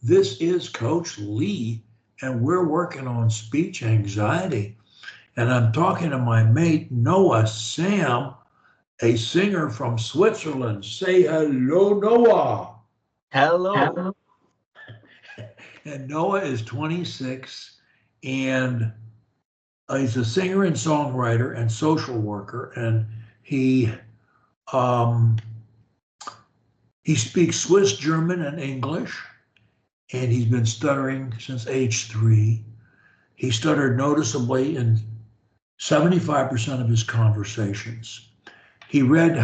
This is Coach Lee, and we're working on speech anxiety. And I'm talking to my mate, Noah Sam, a singer from Switzerland. Say hello, Noah. Hello. And Noah is 26, and he's a singer and songwriter and social worker. And he um, he speaks Swiss, German, and English. And he's been stuttering since age 3. He stuttered noticeably in 75% of his conversations. He read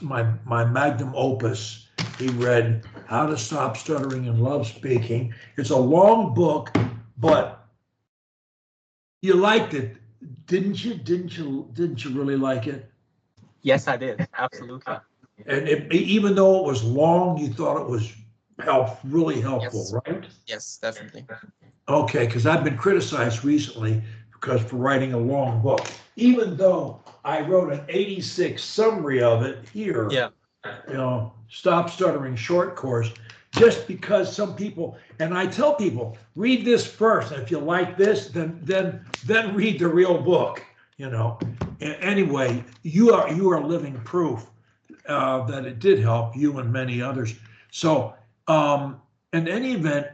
my magnum opus. He read How to Stop Stuttering and Love Speaking. It's a long book, but you liked it, didn't you? Didn't you really like it? Yes, I did. Absolutely. And even though it was long, you thought it was really helpful, Yes. right? Yes, definitely. Okay, because I've been criticized recently because for writing a long book, even though I wrote an 86 summary of it here. Yeah. Stop Stuttering short course, just because some people, and I tell people, read this first. If you like this, then read the real book. Anyway, you are living proof that it did help you and many others. So, in any event,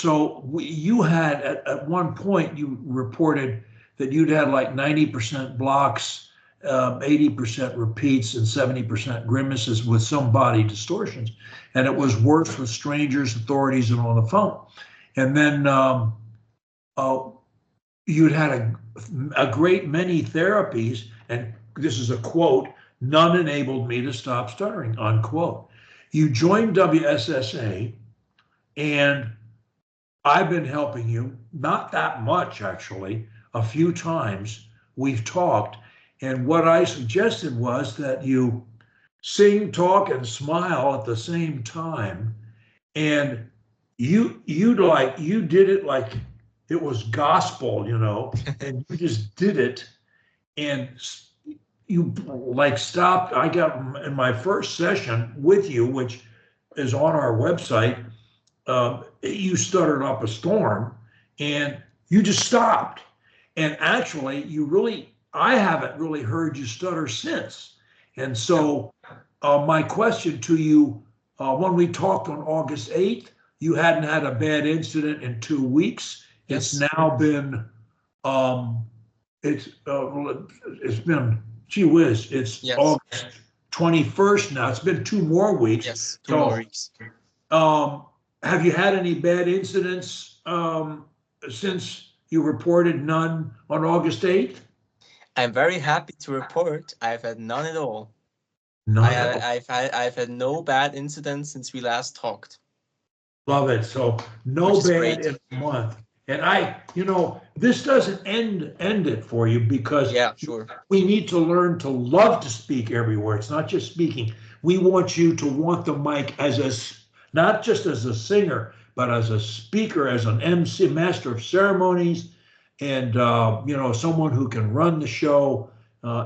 you had at one point you reported that you'd had like 90% blocks, 80% repeats, and 70% grimaces with some body distortions, and it was worse with strangers, authorities, and on the phone. And then you'd had a great many therapies, and this is a quote: "None enabled me to stop stuttering," unquote. You joined WSSA, and I've been helping you, not that much actually, a few times we've talked. And what I suggested was that you sing, talk, and smile at the same time. And you did it like it was gospel, and you just did it. And you like stopped. I got in my first session with you, which is on our website. You stuttered up a storm and you just stopped. And actually, I haven't really heard you stutter since. And so, my question to you, when we talked on August 8th, you hadn't had a bad incident in 2 weeks. Yes. It's now been, it's been, gee whiz, it's Yes. August 21st now. It's been 2 more weeks. Yes, 2 more weeks. Have you had any bad incidents since you reported none on August 8th? I'm very happy to report I've had none at all. None. I've had no bad incidents since we last talked. Love it. So no bad in a month. And this doesn't end it for you, because yeah, sure, we need to learn to love to speak everywhere. It's not just speaking. We want you to want the mic not just as a singer, but as a speaker, as an MC, master of ceremonies, and someone who can run the show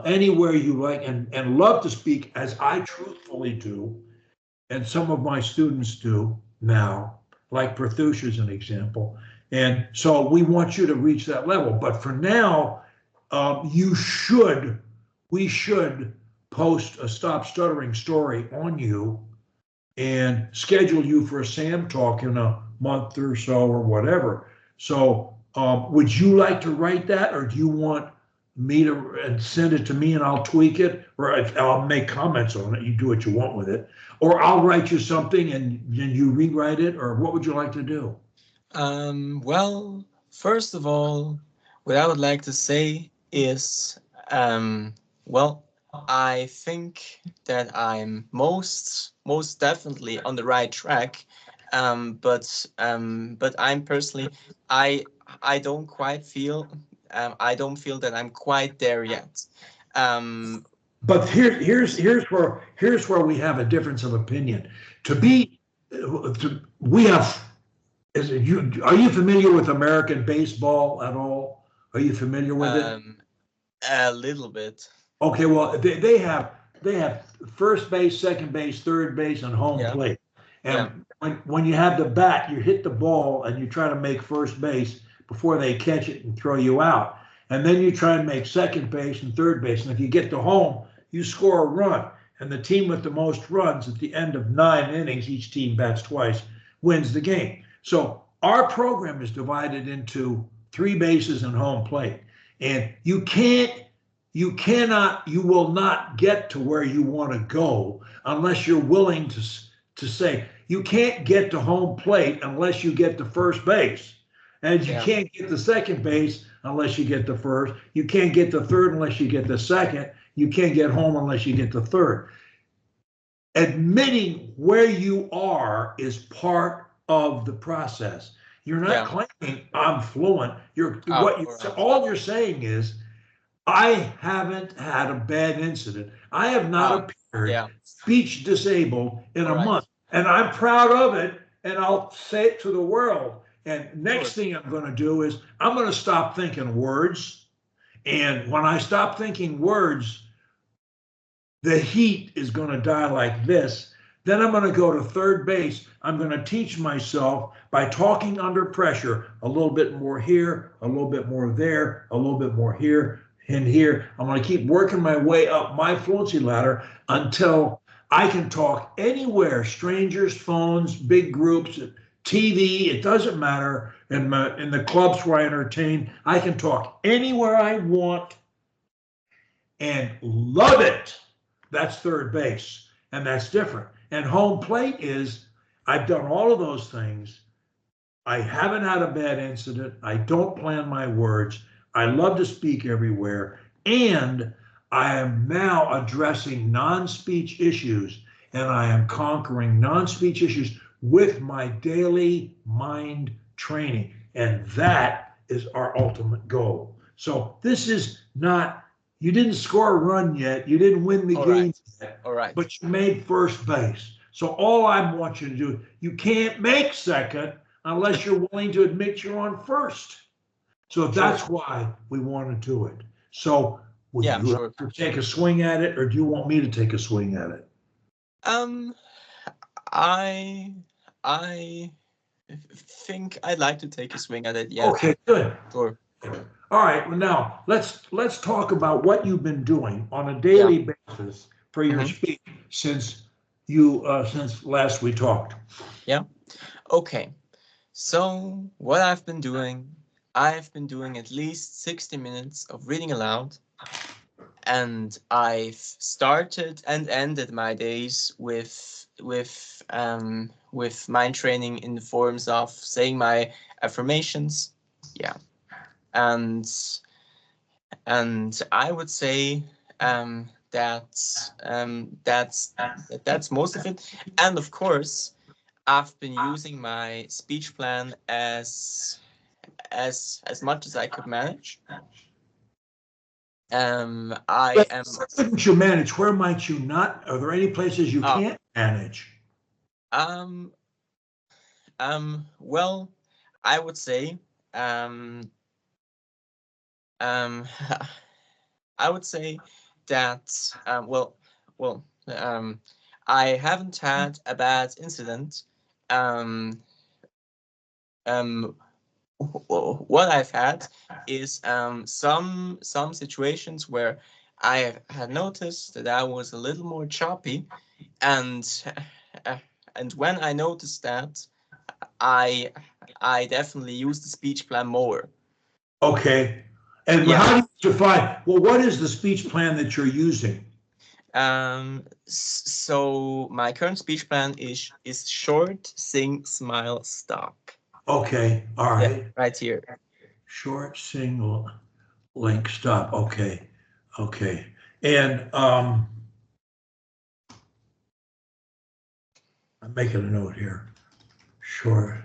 anywhere you like, and love to speak, as I truthfully do, and some of my students do now, like Prathusha is an example. And so we want you to reach that level. But for now, we should post a Stop Stuttering Story on you and schedule you for a SAM talk in a month or so or whatever. So would you like to write that, or do you want me to send it to me and I'll tweak it, or I'll make comments on it? You do what you want with it, or I'll write you something and you rewrite it, or what would you like to do? Well, first of all, what I would like to say is, I think that I'm most definitely on the right track, but I'm personally, I don't quite feel, I don't feel that I'm quite there yet. But here's where we have a difference of opinion. Are you familiar with American baseball at all? Are you familiar with it? A little bit. Okay, well, they have first base, second base, third base, and home plate. And when you have the bat, you hit the ball and you try to make first base before they catch it and throw you out. And then you try and make second base and third base. And if you get to home, you score a run. And the team with the most runs at the end of 9 innings, each team bats twice, wins the game. So our program is divided into 3 bases and home plate. And you will not get to where you want to go unless you're willing to say, you can't get to home plate unless you get to first base. And you can't get to second base unless you get to first. You can't get to third unless you get to second. You can't get home unless you get to third. Admitting where you are is part of the process. You're not claiming I'm fluent. All you're saying is, I haven't had a bad incident. I have not appeared speech disabled in a month. And I'm proud of it, and I'll say it to the world. And next thing I'm going to do is I'm going to stop thinking words. And when I stop thinking words, the heat is going to die like this. Then I'm going to go to third base. I'm going to teach myself by talking under pressure, a little bit more here, a little bit more there, a little bit more here and here. I'm going to keep working my way up my fluency ladder until I can talk anywhere, strangers, phones, big groups, TV, it doesn't matter. In the clubs where I entertain, I can talk anywhere I want and love it. That's third base, and that's different. And home plate is, I've done all of those things. I haven't had a bad incident. I don't plan my words. I love to speak everywhere. And I am now addressing non-speech issues, and I am conquering non-speech issues with my daily mind training. And that is our ultimate goal. So this is not, you didn't score a run yet, you didn't win the game yet, but you made first base. So all I want you to do, you can't make second unless you're willing to admit you're on first. So that's why we want to do it. So would you like to take a swing at it, or do you want me to take a swing at it? I think I'd like to take a swing at it. Yeah. Okay, good. Sure. All right. Well, now let's talk about what you've been doing on a daily basis for your speech since last we talked. Yeah. Okay. So what I've been doing at least 60 minutes of reading aloud, and I've started and ended my days with mind training in the forms of saying my affirmations. Yeah. And I would say that's most of it. And of course, I've been using my speech plan as much as I could manage. Where couldn't you manage? Where might you not? Are there any places you can't manage? Well, I would say I would say that I haven't had a bad incident. What I've had is some situations where I had noticed that I was a little more choppy, and when I noticed that, I definitely use the speech plan more. Okay. And how do you define, well, what is the speech plan that you're using? So my current speech plan is short, sing, smile, stop. Okay. All right. Yeah, right here. Short, single, link, stop. Okay. Okay. And I'm making a note here. Short.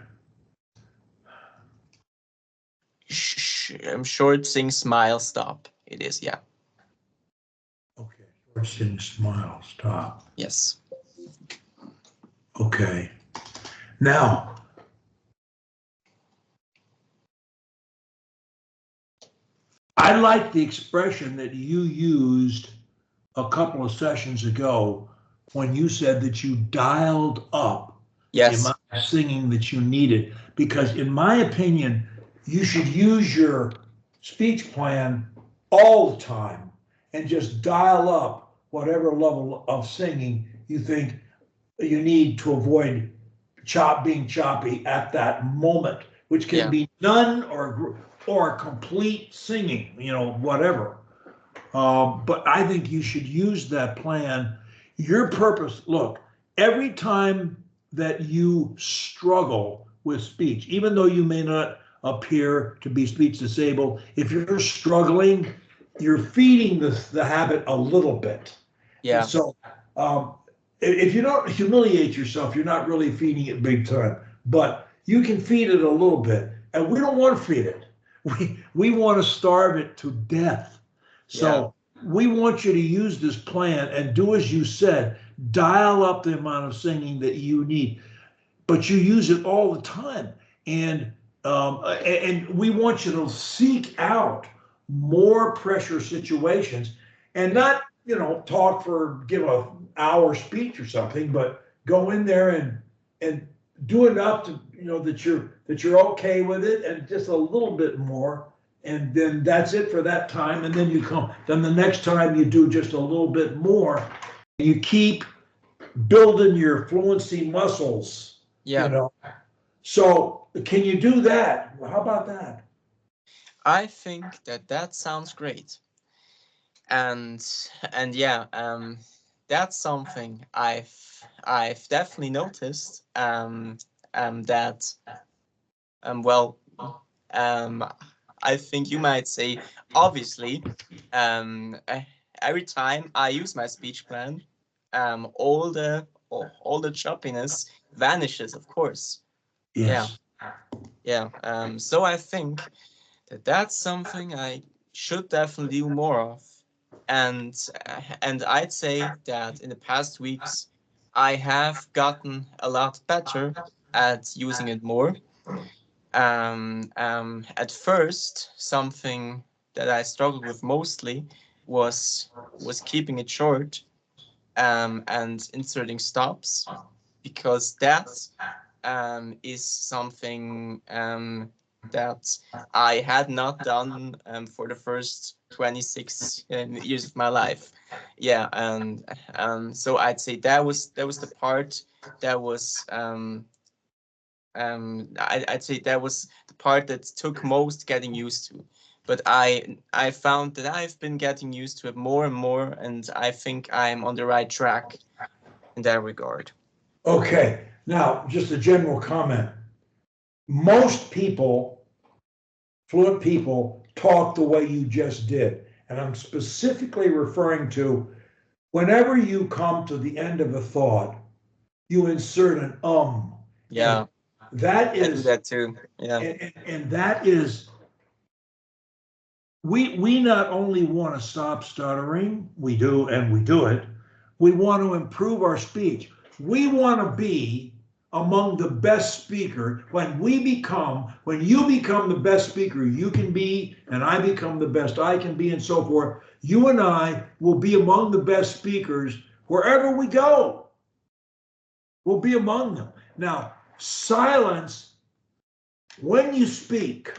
Short, sing, smile, stop. It is, yeah. Okay. Short, sing, smile, stop. Yes. Okay. Now, I like the expression that you used a couple of sessions ago when you said that you dialed up the amount singing that you needed. Because in my opinion, you should use your speech plan all the time and just dial up whatever level of singing you think you need to avoid being choppy at that moment, which can be none or complete singing, whatever. But I think you should use that plan. Your purpose, look, every time that you struggle with speech, even though you may not appear to be speech disabled, if you're struggling, you're feeding the habit a little bit. Yeah. So if you don't humiliate yourself, you're not really feeding it big time. But you can feed it a little bit, and we don't want to feed it. We want to starve it to death. So we want you to use this plan and do as you said, dial up the amount of singing that you need, but you use it all the time. And we want you to seek out more pressure situations and not, give an hour speech or something, but go in there and do enough to, that you're okay with it and just a little bit more. And then that's it for that time. And then then the next time you do just a little bit more. You keep building your fluency muscles. So can you do that? How about that? I think that sounds great. And yeah, that's something I've definitely noticed. That well, I think you might say, obviously, every time I use my speech plan, all the choppiness vanishes, of course. Yes. So I think that's something I should definitely do more of. And I'd say that in the past weeks, I have gotten a lot better at using it more. At first, something that I struggled with mostly was keeping it short, and inserting stops, because that is something that I had not done for the first 26 years of my life. And so I'd say that was the part that was I'd say that was the part that took most getting used to. But I found that I've been getting used to it more and more, and I think I'm on the right track in that regard. Okay, now just a general comment. Most people, fluent people, talk the way you just did. And I'm specifically referring to whenever you come to the end of a thought, you insert an Yeah. That I do is that too. Yeah. and that is we not only want to stop stuttering, we do and we do it. We want to improve our speech. We want to be among the best speaker. When you become the best speaker you can be, and I become the best I can be, and so forth, you and I will be among the best speakers wherever we go. We'll be among them. Now, silence, when you speak,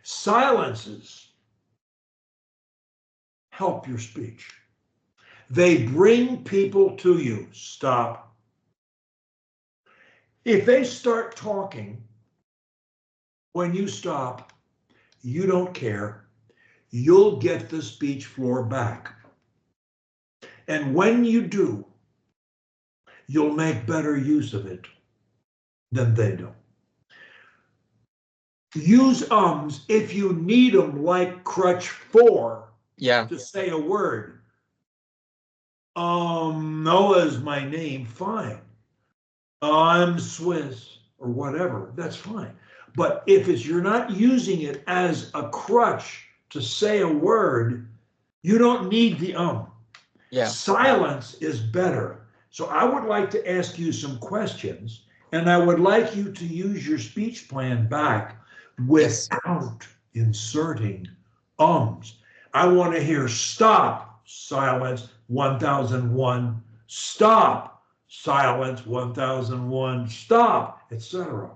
silences help your speech. They bring people to you. Stop. If they start talking when you stop, you don't care. You'll get the speech floor back. And when you do, you'll make better use of it than they do. Use ums if you need them, like crutch 4 to say a word. Noah's my name, fine. I'm Swiss or whatever, that's fine. But if you're not using it as a crutch to say a word, you don't need the Silence is better. So I would like to ask you some questions, and I would like you to use your speech plan back without inserting ums. I want to hear stop, silence, 1001, stop, silence 1001, stop, etc.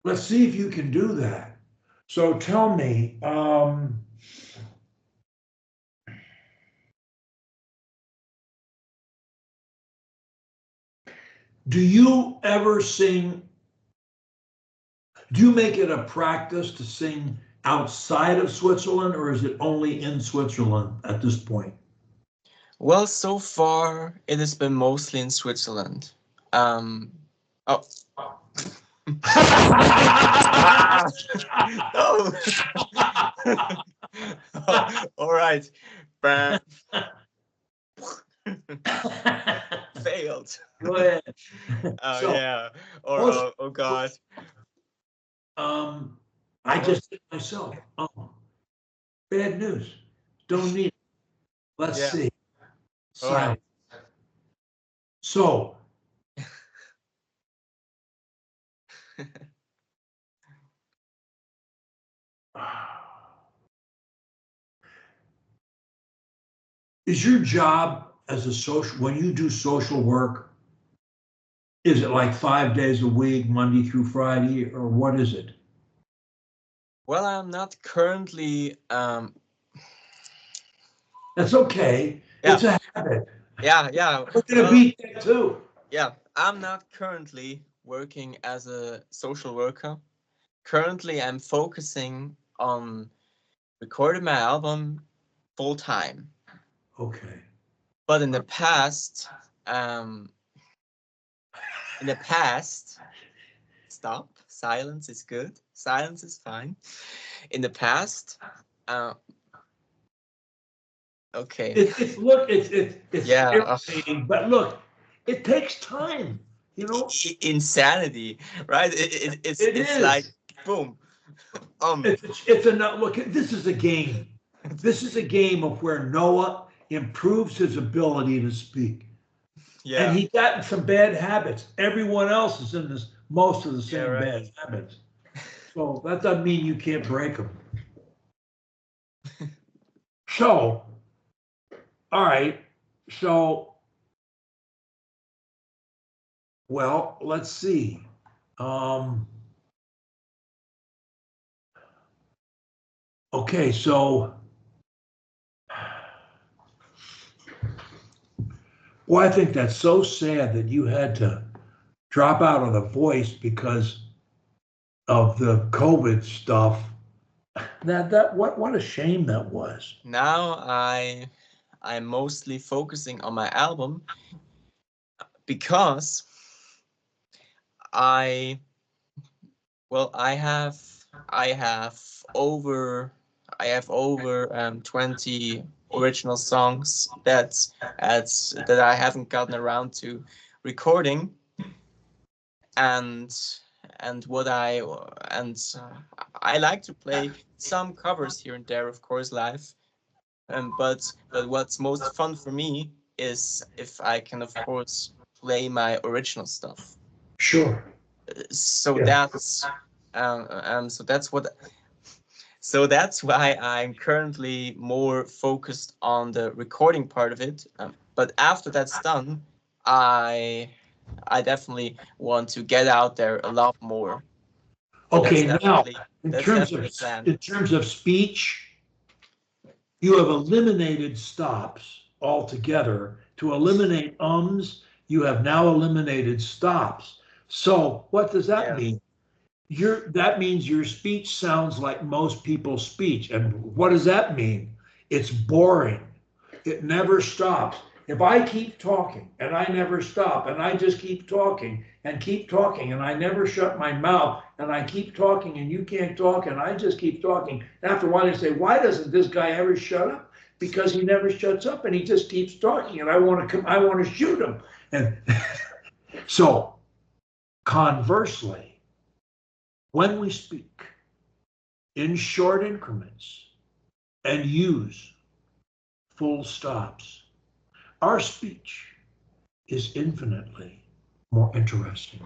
Let's see if you can do that. So tell me, do you ever sing? Do you make it a practice to sing outside of Switzerland, or is it only in Switzerland at this point? Well, so far it has been mostly in Switzerland. Oh. No. Oh, all right. Failed. Go ahead. Oh So, yeah. Or oh God. I just did myself. Oh, bad news. Don't need it. Let's Yeah. see. All right. Silence. So, is your job as a social, when you do social work, is it like 5 days a week, Monday through Friday, or what is it? Well, I'm not currently That's okay. Yeah. It's a habit. Yeah. We're gonna beat that too. Yeah, I'm not currently working as a social worker. Currently, I'm focusing on recording my album full time. Okay. But in the past, stop. Silence is good. Silence is fine. In the past, okay. It's Yeah. irritating, but look, it takes time. You know, Insanity, right? It's like boom. it's enough. Look, this is a game. This is a game of where Noah improves his ability to speak. Yeah. And he got in some bad habits. Everyone else is in this most of the same right. bad habits. So that doesn't mean you can't break them. So, all right. So, well, let's see. Okay, so, well, I think that's so sad that you had to drop out of the voice because of the COVID stuff. What a shame that was. Now I'm mostly focusing on my album because I have over 20 original songs that I haven't gotten around to recording, and I like to play some covers here and there, of course, live. But what's most fun for me is if I can, of course, play my original stuff. Sure. So Yeah. that's why I'm currently more focused on the recording part of it. But after that's done, I definitely want to get out there a lot more. Okay, now in That's terms definitely of the plan. in terms of speech, you have eliminated stops altogether. To eliminate ums, you have now eliminated stops. So what does that mean? That means your speech sounds like most people's speech. And what does that mean? It's boring. It never stops. If I keep talking and I never stop and I just keep talking and I never shut my mouth and I keep talking and you can't talk and I just keep talking, after a while you say, why doesn't this guy ever shut up? Because he never shuts up and he just keeps talking and I want to shoot him. And so conversely, when we speak in short increments and use full stops, our speech is infinitely more interesting.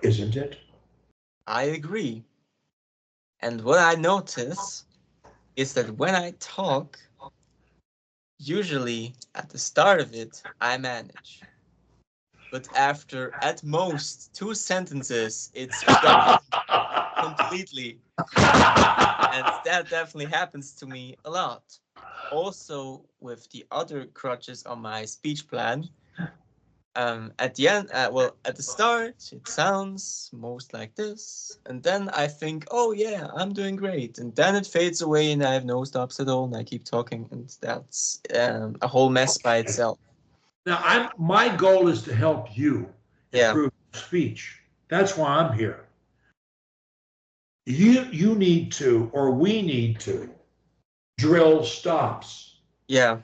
Isn't it? I agree. And what I notice is that when I talk, Usually, at the start of it, I manage. But after at most 2 sentences, it's gone completely. And that definitely happens to me a lot. Also, with the other crutches on my speech plan, at the end, well, at the start, it sounds most like this. And then I think, oh yeah, I'm doing great. And then it fades away and I have no stops at all and I keep talking. And that's a whole mess by itself. Now, my goal is to help you Yeah. improve speech. That's why I'm here. You need to, or we need to, drill stops. Yeah.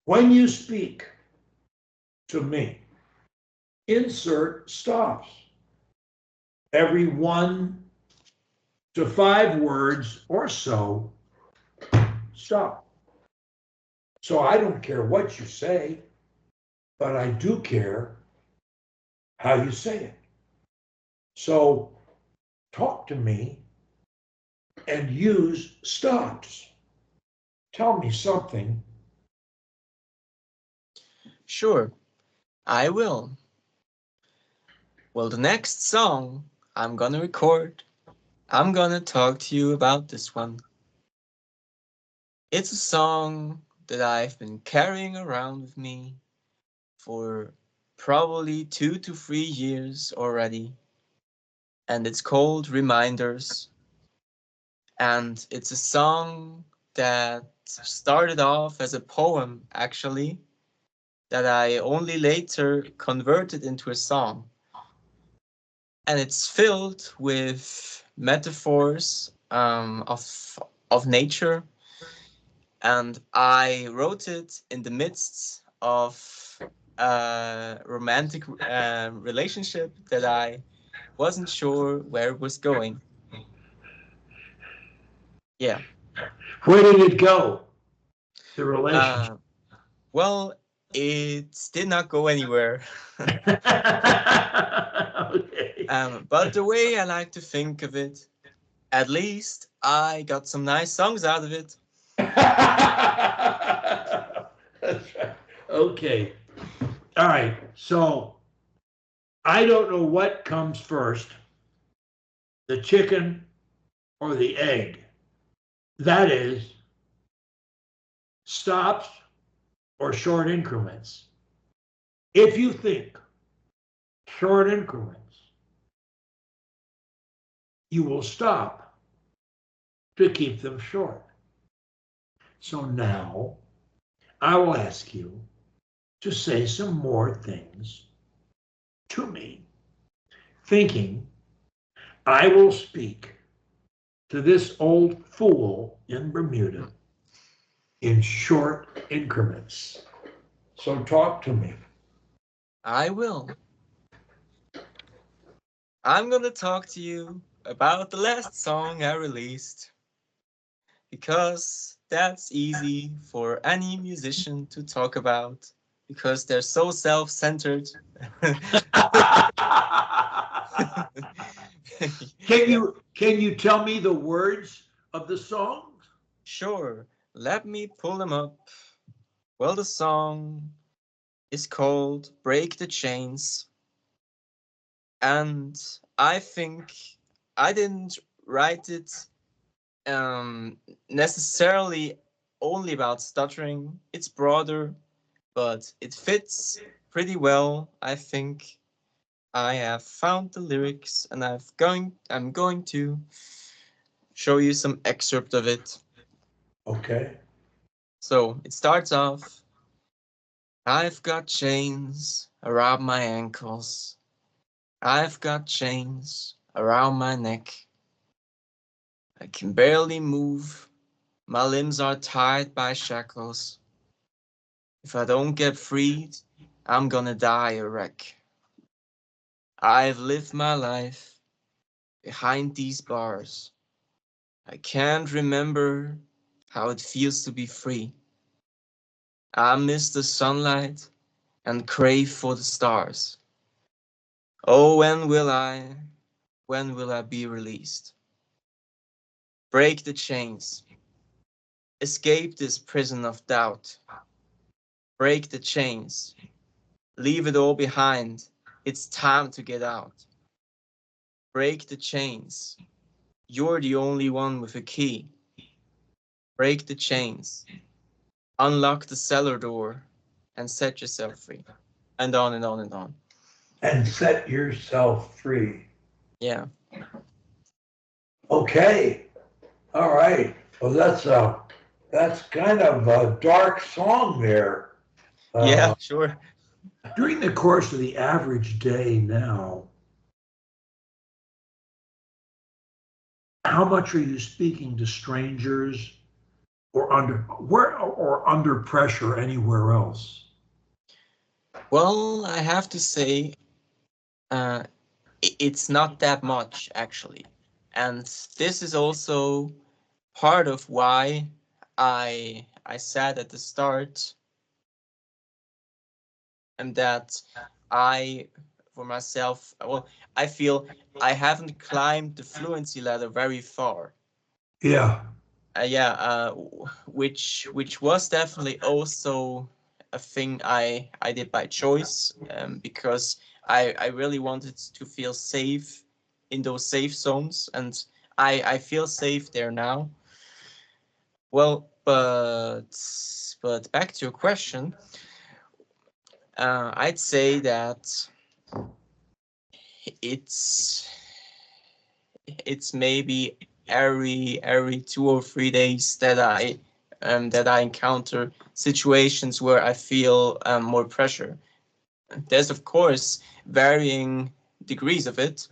When you speak to me, insert stops. Every 1 to 5 words or so, stop. So I don't care what you say, but I do care how you say it. So talk to me and use stops. Tell me something. Sure, I will. Well, the next song I'm gonna record, I'm gonna talk to you about this one. It's a song that I've been carrying around with me for probably 2 to 3 years already, and it's called Reminders. And it's a song that started off as a poem, actually, that I only later converted into a song. And it's filled with metaphors of nature. And I wrote it in the midst of a romantic relationship that I wasn't sure where it was going. Yeah. Where did it go? The relationship. Uh, well, it did not go anywhere. Okay. But the way I like to think of it, at least I got some nice songs out of it. That's right. Okay. All right. So I don't know what comes first, the chicken or the egg. That is, stops or short increments. If you think short increments, you will stop to keep them short. So now I will ask you to say some more things to me, thinking I will speak to this old fool in Bermuda in short increments. So talk to me. I will. I'm gonna talk to you about the last song I released because that's easy for any musician to talk about because they're so self-centered. Yeah, Can you tell me the words of the song? sure. Let me pull them up. Well, the song is called Break the Chains, and I think I didn't write it um, necessarily only about stuttering. It's broader, but it fits pretty well. I think I have found the lyrics, and I'm going to show you some excerpt of it. Okay. So it starts off. I've got chains around my ankles. I've got chains around my neck. I can barely move. My limbs are tied by shackles. If I don't get freed, I'm gonna die a wreck. I've lived my life behind these bars. I can't remember how it feels to be free. I miss the sunlight and crave for the stars. Oh, when will I be released? Break the chains. Escape this prison of doubt. Break the chains. Leave it all behind. It's time to get out. Break the chains. You're the only one with a key. Break the chains. Unlock the cellar door and set yourself free. And on and on and on. And set yourself free. Yeah. Okay. All right. Well, that's kind of a dark song there. Yeah, sure. During the course of the average day now, how much are you speaking to strangers or under pressure anywhere else? Well, I have to say, it's not that much actually, and this is also part of why I said at the start, and that I, for myself, well, I feel I haven't climbed the fluency ladder very far. Yeah. Yeah, which was definitely also a thing I did by choice, because I really wanted to feel safe in those safe zones, and I feel safe there now. Well, but back to your question, I'd say that it's it's maybe every 2 or 3 days that I encounter situations where I feel more pressure. There's of course varying degrees of it.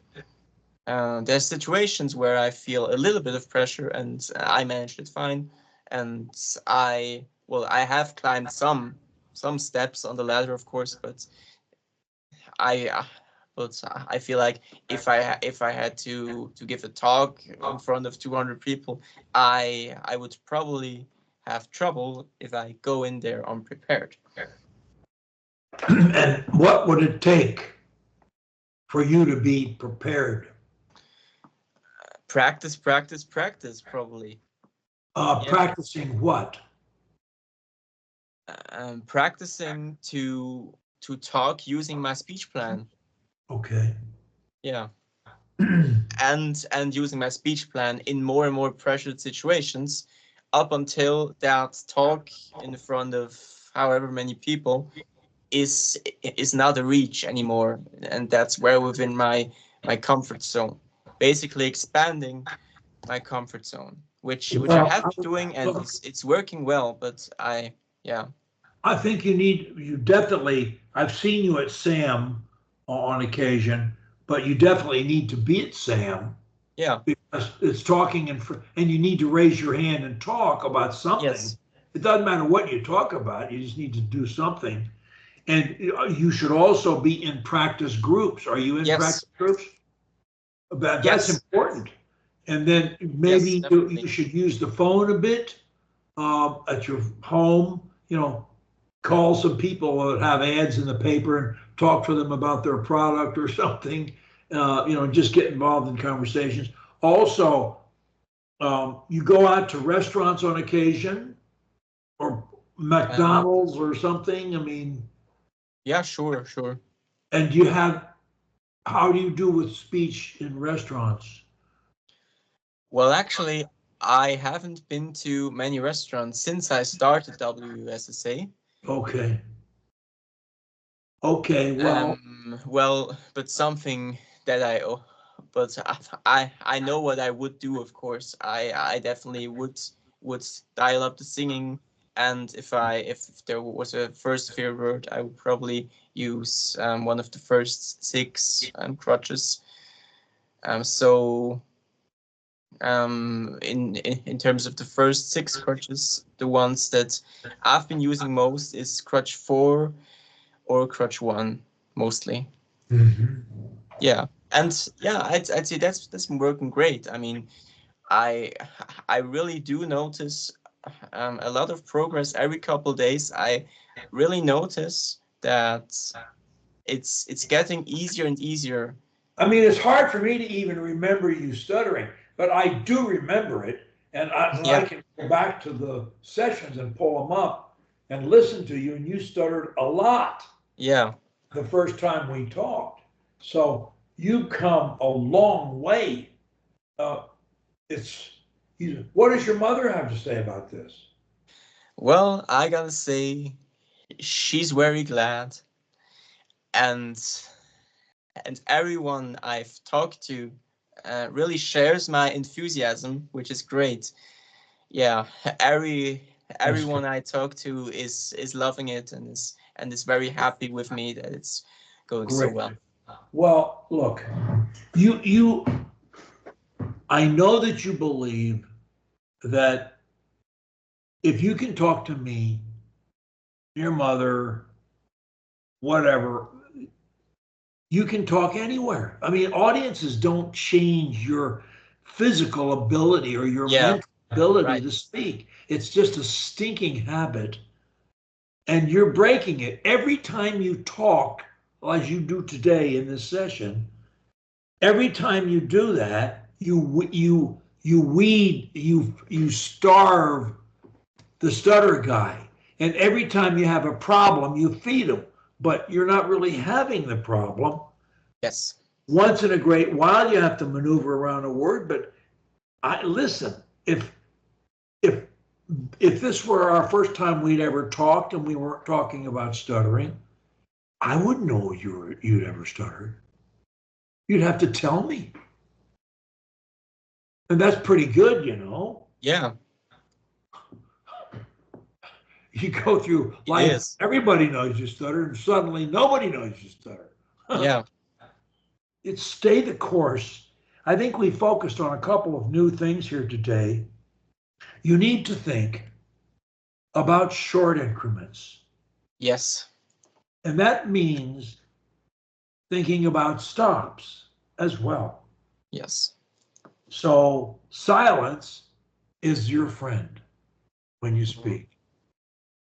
There's situations where I feel a little bit of pressure and I managed it fine. And I have climbed some steps on the ladder, of course, but I I feel like if I had to give a talk in front of 200 people, I would probably have trouble if I go in there unprepared. And what would it take for you to be prepared? Practice, practice, practice, probably. Yeah. Practicing what? Practicing to talk using my speech plan. Okay. Yeah. And using my speech plan in more and more pressured situations, up until that talk in front of however many people is not a reach anymore, and that's where within my comfort zone, basically expanding my comfort zone, which I Well, have been doing, and it's working well, but yeah. I think you definitely, I've seen you at Sam on occasion, but you definitely need to be at Sam Yeah. because it's talking and you need to raise your hand and talk about something. Yes. It doesn't matter what you talk about, you just need to do something. And you should also be in practice groups. Are you in Yes. practice groups? That's Yes. important. And then Yes, maybe definitely. you should use the phone a bit at your home, call some people that have ads in the paper and talk to them about their product or something, just get involved in conversations. Also, you go out to restaurants on occasion or McDonald's or something. I mean, Yeah, sure. and how do you do with speech in restaurants? Well, actually, I haven't been to many restaurants since I started WSSA. Okay. Okay. Well, but something that but I know what I would do. Of course, I definitely would dial up the singing, and if there was a first fear word, I would probably use one of the first six crutches. So in terms of the first six crutches, the ones that I've been using most is crutch 4 or crutch 1 mostly. Mhm. Yeah, and yeah, I'd say that's been working great. I mean, I I really do notice a lot of progress every couple days. I really notice that it's getting easier and easier. I mean, it's hard for me to even remember you stuttering, but I do remember it. And when I Yeah. can go back to the sessions and pull them up and listen to you, and you stuttered a lot Yeah. the first time we talked. So you've come a long way. Uh, it's what does your mother have to say about this? Well, I gotta say, she's very glad, and everyone I've talked to really shares my enthusiasm, which is great. Yeah, That's good. everyone I talk to is loving it and is very happy with me that it's going so Great. well. Well, look, you I know that you believe that if you can talk to me, your mother, whatever, you can talk anywhere. I mean, audiences don't change your physical ability or your Yeah, mental ability right. to speak. It's just a stinking habit, and you're breaking it. Every time you talk, as you do today in this session, every time you do that, you starve the stutter guy. And every time you have a problem, you feed him, but you're not really having the problem. Yes. Once in a great while, you have to maneuver around a word. But I listen. If if this were our first time we'd ever talked and we weren't talking about stuttering, I wouldn't know you'd ever stuttered. You'd have to tell me, and that's pretty good, you know. Yeah, You go through it life, is. everybody knows you stutter, and suddenly nobody knows you stutter. Yeah. It's stay the course. I think we focused on a couple of new things here today. You need to think about short increments, Yes. and that means thinking about stops as well. Yes. So silence is your friend when you Mhm. speak.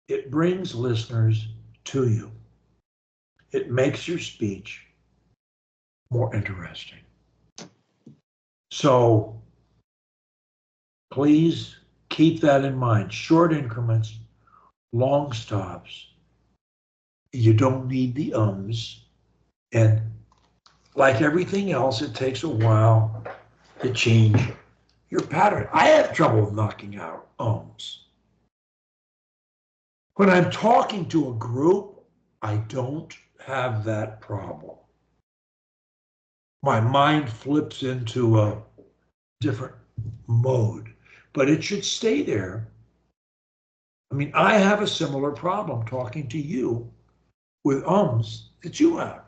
It brings listeners to you. It makes your speech more interesting. So please keep that in mind. Short increments, long stops. You don't need the ums. And like everything else, it takes a while to change your pattern. I have trouble knocking out ums. When I'm talking to a group, I don't have that problem. My mind flips into a different mode, but it should stay there. I mean, I have a similar problem talking to you with ums that you have.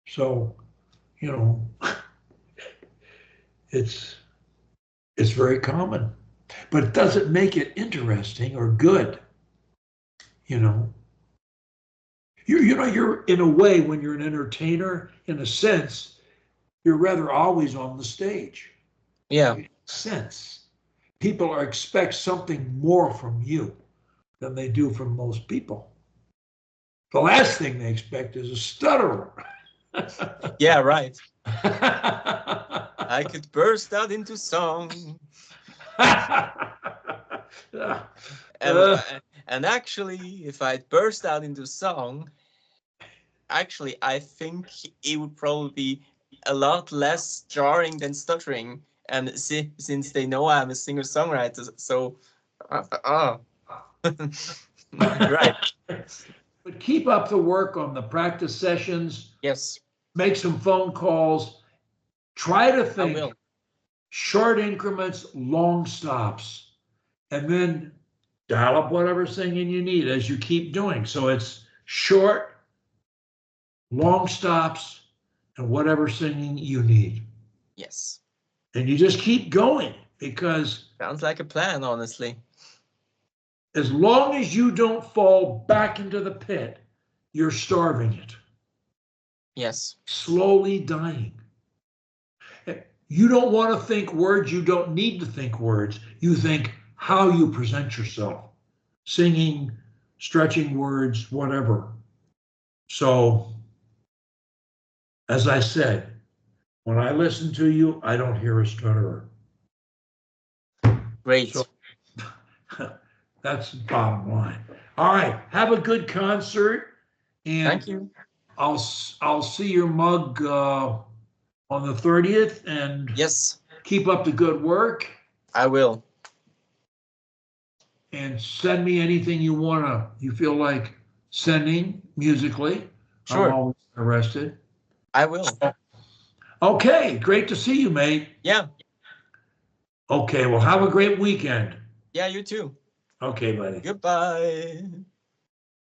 So, you know, it's it's very common, but it doesn't make it interesting or good. You know, you're in a way when you're an entertainer, in a sense, you're rather always on the stage. Yeah. Sense people are expect something more from you than they do from most people. The last thing they expect is a stutterer. Yeah, right. I could burst out into song. And and actually, if I burst out into song, actually, I think it would probably be a lot less jarring than stuttering. And since they know I'm a singer-songwriter, so right. But keep up the work on the practice sessions, Yes, make some phone calls, try to I think will. short increments, long stops, and then dial up whatever singing you need as you keep doing. So it's short, long stops, and whatever singing you need. Yes. And you just keep going because Sounds like a plan, honestly. as long as you don't fall back into the pit, you're starving it, Yes. slowly dying. You don't want to think words, you don't need to think words. You think how you present yourself, singing, stretching words, whatever. So, as I said, when I listen to you, I don't hear a stutterer. Great. So that's the bottom line. All right. Have a good concert, Thank and you. I'll see your mug on the 30th, and Yes, keep up the good work, I will. and send me anything you feel like sending musically. I'm Sure, always interested. I will. Okay, great to see you, mate. Yeah, Okay, well, have a great weekend. yeah, you too. Okay, buddy. Goodbye.